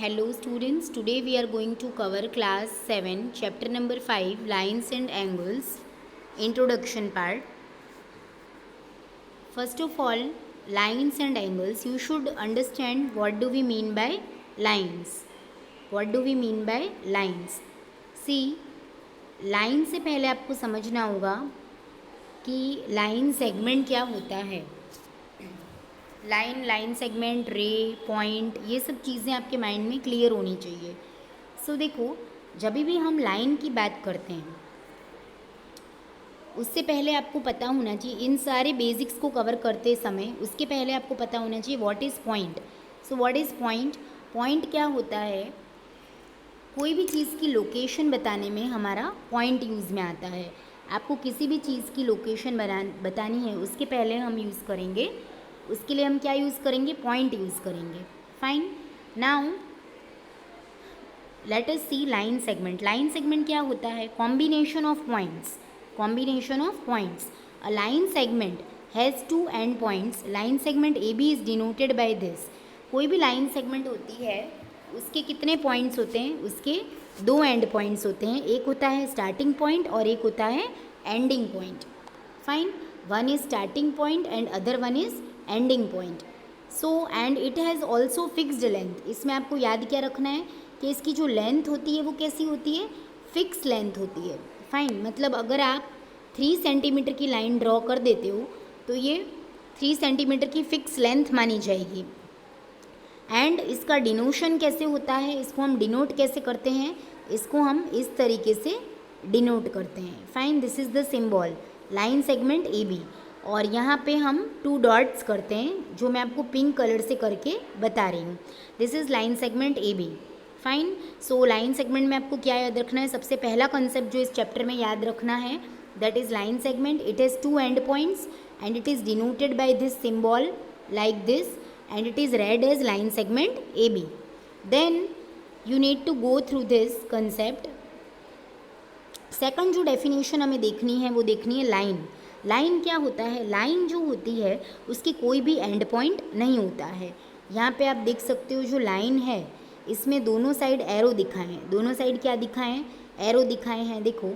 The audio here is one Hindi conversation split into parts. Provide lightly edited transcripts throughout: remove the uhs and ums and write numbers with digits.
Hello students, today we are going to cover class 7 chapter number 5 lines and angles introduction part. First of all, lines and angles, you should understand what do we mean by lines. What do we mean by lines? See, line से पहले आपको समझना होगा कि लाइन सेगमेंट क्या होता है. लाइन सेगमेंट, रे, पॉइंट, ये सब चीज़ें आपके माइंड में क्लियर होनी चाहिए. सो देखो, जब भी हम लाइन की बात करते हैं उससे पहले आपको पता होना चाहिए, इन सारे बेसिक्स को कवर करते समय उसके पहले आपको पता होना चाहिए what is point. So what is point? Point क्या होता है? कोई भी चीज़ की लोकेशन बताने में हमारा पॉइंट यूज़ में आता है. आपको किसी भी चीज़ की लोकेशन बतानी है उसके पहले हम यूज़ करेंगे, उसके लिए हम क्या यूज़ करेंगे? पॉइंट यूज़ करेंगे. Fine. Now let us see line segment. Line segment क्या होता है? Combination of points. Combination of points. A line segment has two end points. Line segment A B is denoted by this. कोई भी लाइन सेगमेंट होती है उसके कितने पॉइंट्स होते हैं? उसके दो एंड पॉइंट्स होते हैं. एक होता है स्टार्टिंग पॉइंट और एक होता है ending point. Fine. One is starting point and other one is ending point. So and it has also fixed length. इसमें आपको याद क्या रखना है कि इसकी जो लेंथ होती है वो कैसी होती है? फिक्स लेंथ होती है. फाइन. मतलब अगर आप 3 सेंटीमीटर की लाइन ड्रॉ कर देते हो तो ये 3 सेंटीमीटर की फिक्स लेंथ मानी जाएगी. एंड इसका डिनोशन कैसे होता है? इसको हम डिनोट कैसे करते हैं? इसको हम इस तरीके से डिनोट करते हैं. Fine. This is the symbol line segment A B. और यहाँ पे हम 2 डॉट्स करते हैं जो मैं आपको पिंक कलर से करके बता रही हूँ. This is line segment A B. Fine. So line segment में आपको क्या याद रखना है? सबसे पहला कंसेप्ट जो इस चैप्टर में याद रखना है that is line segment. It has 2 and points and it is denoted by this symbol like this and it is read as line segment AB. Then you need to go through this concept. Second जो डेफिनेशन हमें देखनी है वो देखनी है लाइन. लाइन क्या होता है? लाइन जो होती है उसकी कोई भी एंड पॉइंट नहीं होता है. यहाँ पे आप देख सकते हो जो लाइन है इसमें दोनों साइड एरो दिखाए हैं. दोनों साइड क्या दिखाए हैं? एरो दिखाए हैं. देखो.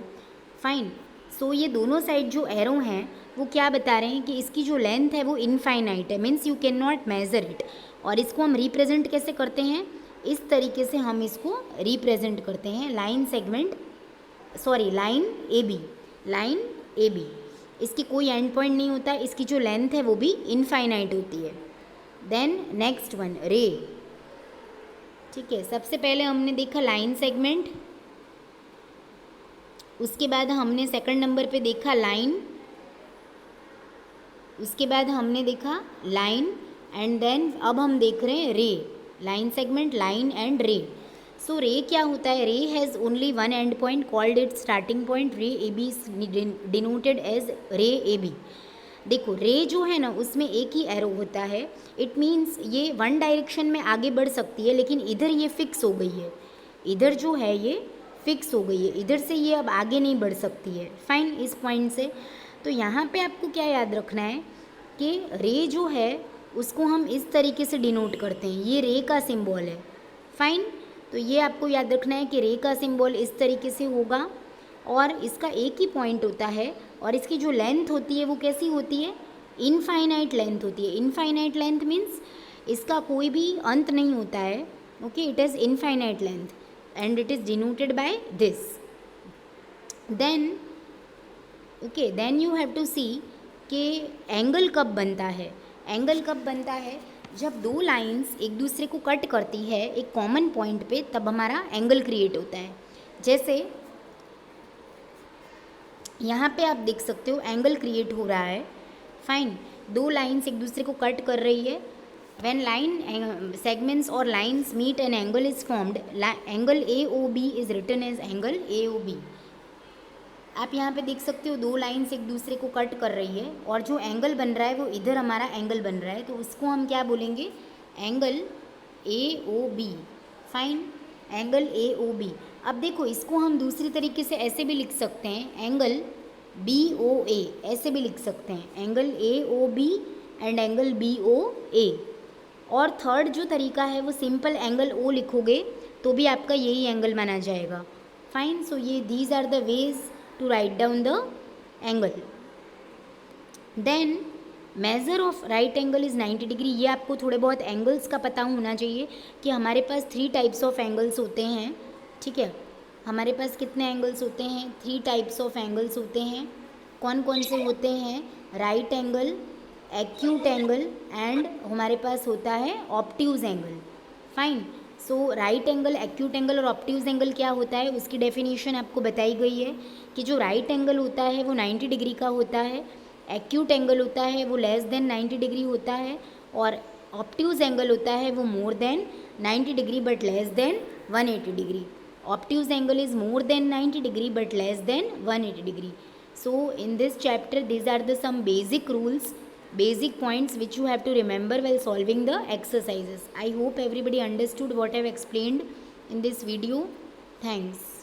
फाइन. सो ये दोनों साइड जो एरो हैं वो क्या बता रहे हैं कि इसकी जो लेंथ है वो इनफाइनाइट है. Means you can not measure it. और इसको हम रिप्रेजेंट कैसे करते हैं? इस तरीके से हम इसको रिप्रेजेंट करते हैं. Line segment line A B. Line A B. इसकी कोई एंड पॉइंट नहीं होता. इसकी जो लेंथ है वो भी इनफाइनाइट होती है. देन नेक्स्ट वन रे. ठीक है. सबसे पहले हमने देखा लाइन सेगमेंट, उसके बाद हमने सेकंड नंबर पे देखा लाइन, उसके बाद हमने देखा लाइन एंड देन अब हम देख रहे हैं रे. लाइन सेगमेंट, लाइन एंड रे. सो रे क्या होता है? रे has only one and point called its starting point. रे ए बी डिनोटेड एज रे ए बी. देखो रे जो है ना उसमें एक ही एरो होता है. इट मीन्स ये वन डायरेक्शन में आगे बढ़ सकती है लेकिन इधर ये फिक्स हो गई है. इधर जो है ये फिक्स हो गई है. इधर से ये अब आगे नहीं बढ़ सकती है. फाइन. इस पॉइंट से तो यहाँ पे आपको क्या याद रखना है कि रे जो है उसको हम इस तरीके से डिनोट करते हैं. ये रे का सिंबल है. फाइन. तो ये आपको याद रखना है कि रे का सिंबल इस तरीके से होगा और इसका एक ही पॉइंट होता है और इसकी जो लेंथ होती है वो कैसी होती है? इनफाइनाइट लेंथ होती है. इनफाइनाइट लेंथ मीन्स इसका कोई भी अंत नहीं होता है. Okay. It is infinite length and it is denoted by this. Then okay. Then you have to see कि एंगल कब बनता है. एंगल कब बनता है? जब दो लाइंस एक दूसरे को कट करती है एक कॉमन पॉइंट पे, तब हमारा एंगल क्रिएट होता है. जैसे यहाँ पे आप देख सकते हो एंगल क्रिएट हो रहा है. फाइन. दो लाइंस एक दूसरे को कट कर रही है. व्हेन लाइन सेगमेंट्स और lines meet an angle is formed. Angle A O B is written as angle A O B. आप यहाँ पे देख सकते हो दो लाइंस एक दूसरे को कट कर रही है और जो एंगल बन रहा है वो इधर हमारा एंगल बन रहा है. तो उसको हम क्या बोलेंगे? Angle A O B. Fine. Angle A O B. अब देखो इसको हम दूसरी तरीके से ऐसे भी लिख सकते हैं एंगल बी ओ ए. ऐसे भी लिख सकते हैं angle A O B and angle B O A. और थर्ड जो तरीका है वो सिंपल एंगल ओ लिखोगे तो भी आपका यही एंगल माना जाएगा. फाइन. सो ये these are the ways to write down the angle. Then measure of right angle is 90 degree. ये आपको थोड़े बहुत एंगल्स का पता होना चाहिए कि हमारे पास 3 टाइप्स ऑफ एंगल्स होते हैं. ठीक है, हमारे पास कितने एंगल्स होते हैं? 3 टाइप्स ऑफ एंगल्स होते हैं. कौन कौन से होते हैं? Right angle, acute angle and हमारे पास होता है ऑब्ट्यूज एंगल. फाइन. सो राइट एंगल, एक्यूट एंगल और ऑब्ट्यूज एंगल क्या होता है उसकी डेफिनेशन आपको बताई गई है कि जो राइट एंगल होता है वो 90 डिग्री का होता है, एक्यूट एंगल होता है वो लेस देन 90 डिग्री होता है, और ऑब्ट्यूज एंगल होता है वो more than 90 degree but less than 180 degree. Obtuse angle is more than 90 degree but less than 180 degree. So in this chapter these are the some basic rules, basic points which you have to remember while solving the exercises. I hope everybody understood what I have explained in this video. Thanks.